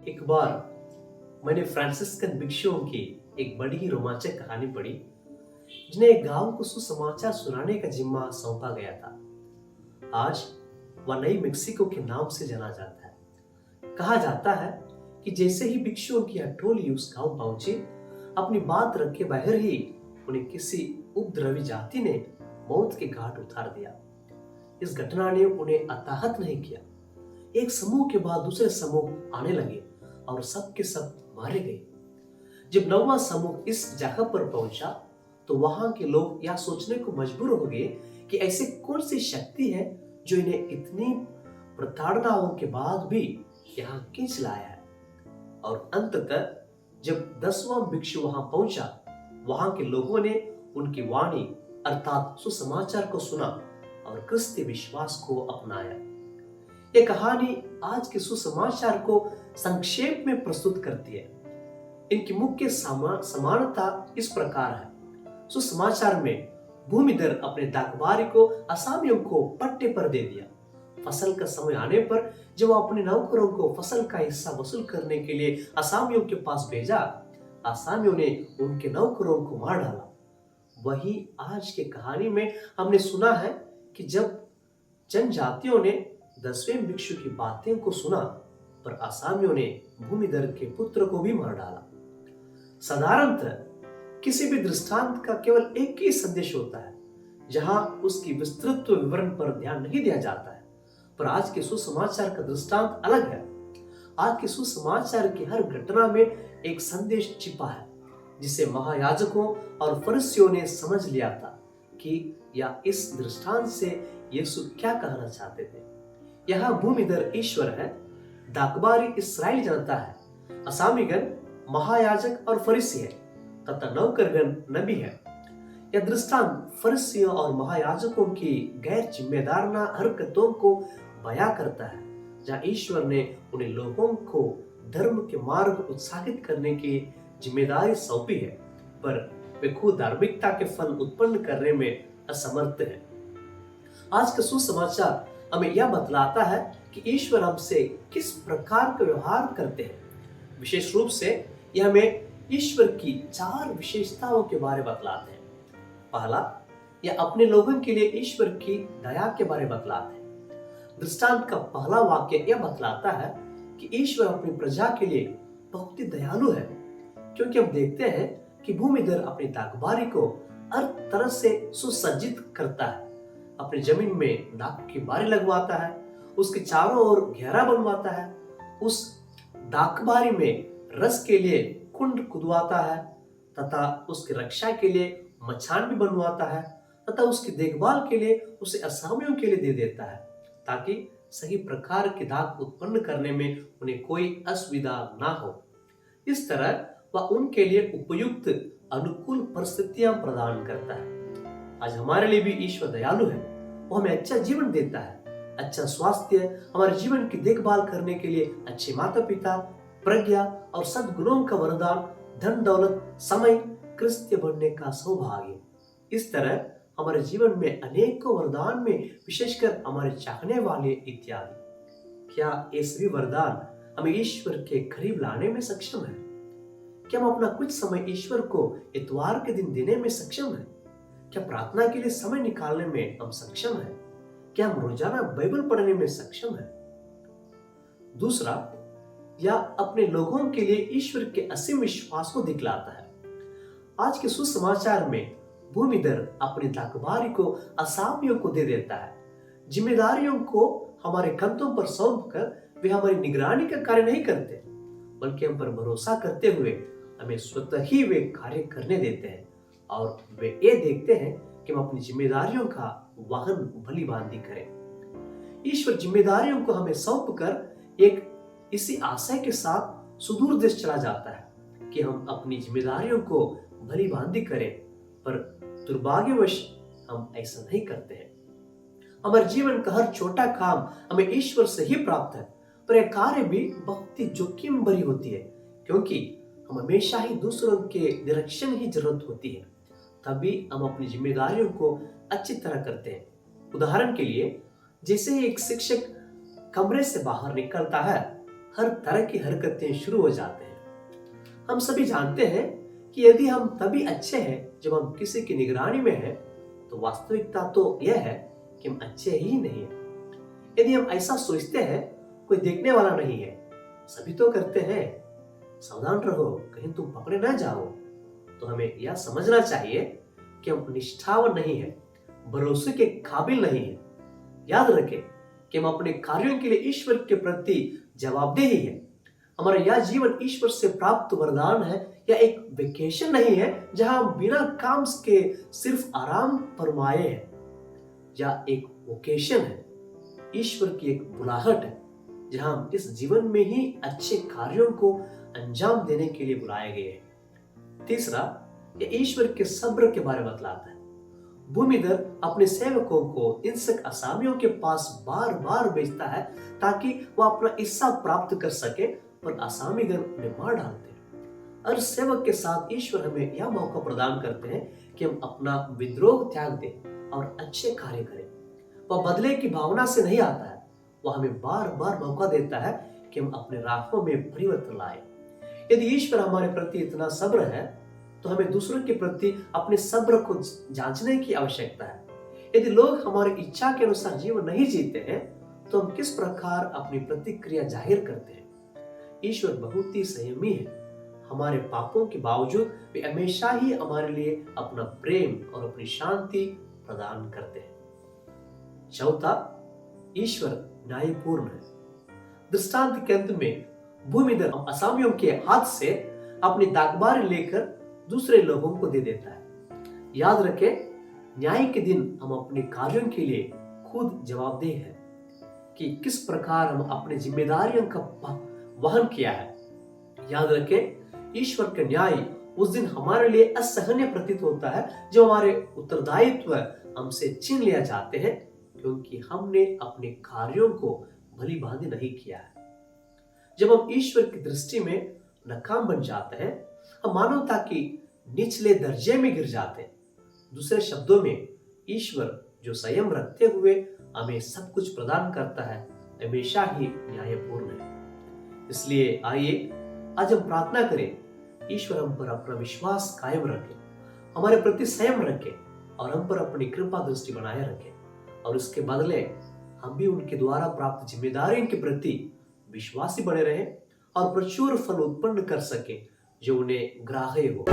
एक बार मैंने फ्रांसिस्कन भिक्षुओं की एक बड़ी ही रोमांचक कहानी पढ़ी, जिन्हें एक गांव को सुसमाचार सुनाने का जिम्मा सौंपा गया था। आज वह नई मेक्सिको के नाम से जाना जाता है। कहा जाता है कि जैसे ही भिक्षुओं की यह टोली उस गांव पहुंची, अपनी बात रखे बगैर ही उन्हें किसी उपद्रवी जाति ने मौत के घाट उतार दिया। इस घटना ने उन्हें हताहत नहीं किया। एक समूह के बाद दूसरे समूह आने लगे और सब के सब मारे गए। जब नौवां समूह इस जगह पर पहुंचा तो वहां के लोग यह सोचने को मजबूर हो गए कि ऐसी कौन सी शक्ति है जो इन्हें इतनी प्रताड़नाओं के बाद भी यहाँ खींच लाया है। और अंततः जब 10वां भिक्षु वहां पहुंचा, वहां के लोगों ने उनकी वाणी अर्थात सुसमाचार को सुना और क्रिस्ती विश्वास को अपनाया। ये कहानी आज के सुसमाचार को संक्षेप में प्रस्तुत करती है। इनकी मुख्य समानता इस प्रकार है। सुसमाचार में भूमिधर अपने दाखबारी को असामियों को पट्टे पर दे दिया। फसल का समय आने पर जब वो अपने नौकरों को फसल का हिस्सा वसूल करने के लिए असामियों के पास भेजा, असामियों ने उनके नौकरों को मार डाला। वही आज के कहानी में हमने सुना है कि जब जनजातियों ने 10वें भिक्षु की बातें को सुना, पर असामियों ने भूमिधर के पुत्र को भी मार डाला। साधारणतः किसी भी दृष्टांत का केवल एक ही संदेश होता है, जहां उसकी विस्तृत विवरण पर ध्यान नहीं दिया जाता है। पर आज के सुसमाचार का दृष्टांत अलग है। आज के सुसमाचार की हर घटना में एक संदेश छिपा है, जिसे महायाजकों और फरीसियों ने समझ लिया था कि या इस दृष्टांत से यीशु क्या कहना चाहते थे। यहाँ भूमिधर ईश्वर है, दाखबारी इस्राएली जनता है, असामीगण महायाजक और फरीसी है तथा नौकरगण नबी है। यह दृष्टांत फरीसियों और महायाजकों की गैर जिम्मेदाराना हरकतों को बयां करता है, जहाँ ईश्वर ने उन्हें लोगों को धर्म के मार्ग उत्साहित करने की जिम्मेदारी सौंपी है, पर वे खुद धार्मिकता के फल उत्पन्न करने में असमर्थ है। आज का सुसमाचार हमें यह बतलाता है कि ईश्वर हमसे किस प्रकार का व्यवहार करते हैं। विशेष रूप से यह हमें ईश्वर की 4 विशेषताओं के बारे में बतलाते हैं। पहला, यह अपने लोगों के लिए ईश्वर की दया के बारे में बतलाते हैं। दृष्टांत का पहला वाक्य यह बतलाता है कि ईश्वर अपनी प्रजा के लिए बहुत ही दयालु है, क्योंकि हम देखते हैं कि भूमिधर अपनी दाखबारी को हर तरह से सुसज्जित करता है। अपनी जमीन में दाख की बारी लगवाता है, उसके चारों ओर घेरा बनवाता है, उस दाखबारी में रस के लिए कुंड खुदवाता है तथा उसकी रक्षा के लिए मचान भी बनवाता है तथा उसकी देखभाल के लिए उसे असामियों के लिए दे देता है, ताकि सही प्रकार की दाख उत्पन्न करने में उन्हें कोई असुविधा ना हो। इस तरह वह उनके लिए उपयुक्त अनुकूल परिस्थितियां प्रदान करता है। आज हमारे लिए भी ईश्वर दयालु है। वो हमें अच्छा जीवन देता है, अच्छा स्वास्थ्य, हमारे जीवन की देखभाल करने के लिए अच्छे माता पिता, प्रज्ञा और सद्गुणों का वरदान, धन दौलत, समय, क्रिस्तीय बनने का सौभाग्य। इस तरह हमारे जीवन में अनेकों वरदान में विशेषकर हमारे चाहने वाले इत्यादि। क्या ये सभी वरदान हमें ईश्वर के करीब लाने में सक्षम है? क्या हम अपना कुछ समय ईश्वर को इतवार के दिन देने में सक्षम है? क्या प्रार्थना के लिए समय निकालने में हम सक्षम हैं? क्या हम रोजाना बाइबल पढ़ने में सक्षम हैं? दूसरा, यह अपने लोगों के लिए ईश्वर के असीम विश्वास को दिखलाता है। आज के सुसमाचार में भूमिधर अपनी दाखबारी को असामियों को दे देता है। जिम्मेदारियों को हमारे कंधों पर सौंप कर वे हमारी निगरानी का कार्य नहीं करते, बल्कि हम पर भरोसा करते हुए हमें स्वतः ही वे कार्य करने देते हैं और वे ये देखते हैं कि हम अपनी जिम्मेदारियों का वहन भली भांति करें। ईश्वर जिम्मेदारियों को हमें सौंप कर एक इसी आशय के साथ सुदूर देश चला जाता है कि हम अपनी जिम्मेदारियों को भली भांति करें, पर दुर्भाग्यवश हम ऐसा नहीं करते हैं। हमारे जीवन का हर छोटा काम हमें ईश्वर से ही प्राप्त है, पर यह कार्य भी बहुत ही जोखिम भरी होती है, क्योंकि हम हमेशा ही दूसरों के डायरेक्शन ही जरूरत होती है, तभी हम अपनी जिम्मेदारियों को अच्छी तरह करते हैं। उदाहरण के लिए, जैसे ही एक शिक्षक कमरे से बाहर निकलता है हर तरह की हरकतें शुरू हो जाते हैं। हम सभी जानते हैं कि यदि हम तभी अच्छे हैं जब हम किसी की निगरानी में हैं, तो वास्तविकता तो यह है कि हम अच्छे ही नहीं हैं। यदि हम ऐसा सोचते हैं कोई देखने वाला नहीं है, सभी तो करते हैं, सावधान रहो कहीं तुम पकड़े ना जाओ, तो हमें यह समझना चाहिए कि हम निष्ठावान नहीं है, भरोसे के काबिल नहीं है। याद रखें कि हम अपने कार्यों के लिए ईश्वर के प्रति जवाबदेही है। हमारा यह जीवन ईश्वर से प्राप्त वरदान है, या एक वेकेशन नहीं है जहां हम बिना काम के सिर्फ आराम फरमाए हैं। या एक वोकेशन है, ईश्वर की एक बुलाहट है, जहां हम इस जीवन में ही अच्छे कार्यों को अंजाम देने के लिए बुलाए गए हैं। तीसरा, यह ईश्वर के सब्र के बारे में बतलाता है। भूमिधर अपने सेवकों को हिंसक असामियों के पास बार बार भेजता है ताकि वह अपना हिस्सा प्राप्त कर सके, पर असामीगण उन्हें मार डालते हैं। हर सेवक के साथ ईश्वर हमें यह मौका प्रदान करते हैं कि हम अपना विद्रोह त्याग दें और अच्छे कार्य करें। वह बदले की भावना से नहीं आता है, वह हमें बार बार मौका देता है कि हम अपने राहों में परिवर्तन लाएं। यदि ईश्वर हमारे प्रति इतना सब्र है, तो हमें दूसरों के प्रति अपने सब्र को जांचने की आवश्यकता है। यदि लोग हमारी इच्छा के अनुसार जीवन नहीं जीते हैं, तो हम किस प्रकार अपनी प्रतिक्रिया जाहिर करते हैं। ईश्वर बहुत ही संयमी है। हमारे पापों के बावजूद वे हमेशा ही हमारे लिए अपना प्रेम और अपनी शांति प्रदान करते हैं। चौथा, ईश्वर न्यायपूर्ण है। दृष्टांत के अंत में भूमिधर असामियों के हाथ से अपनी दागबारी लेकर दूसरे लोगों को दे देता है। याद रखें, न्याय के दिन हम अपने कार्यों के लिए खुद जवाबदेह हैं कि किस प्रकार हम अपनी जिम्मेदारियों का वहन किया है। याद रखें, ईश्वर का न्याय उस दिन हमारे लिए असहनीय प्रतीत होता है जब हमारे उत्तरदायित्व हमसे छीन लिया जाते हैं, क्योंकि हमने अपने कार्यों को भली भांति नहीं किया है। जब हम ईश्वर की दृष्टि में नाकाम बन जाते हैं, हम मानवता की निचले दर्जे में गिर जाते हैं। दूसरे शब्दों में, ईश्वर जो संयम रखते हुए हमें सब कुछ प्रदान करता है, हमेशा ही न्यायपूर्ण है। इसलिए आइए आज हम प्रार्थना करें, ईश्वर हम पर अपना विश्वास कायम रखे, हमारे प्रति संयम रखे और हम पर अपनी कृपा दृष्टि बनाए रखे, और इसके बदले हम भी उनके द्वारा प्राप्त जिम्मेदारियों के प्रति विश्वासी बने रहें और प्रचुर फल उत्पन्न कर सके जो उन्हें ग्राह्य हो।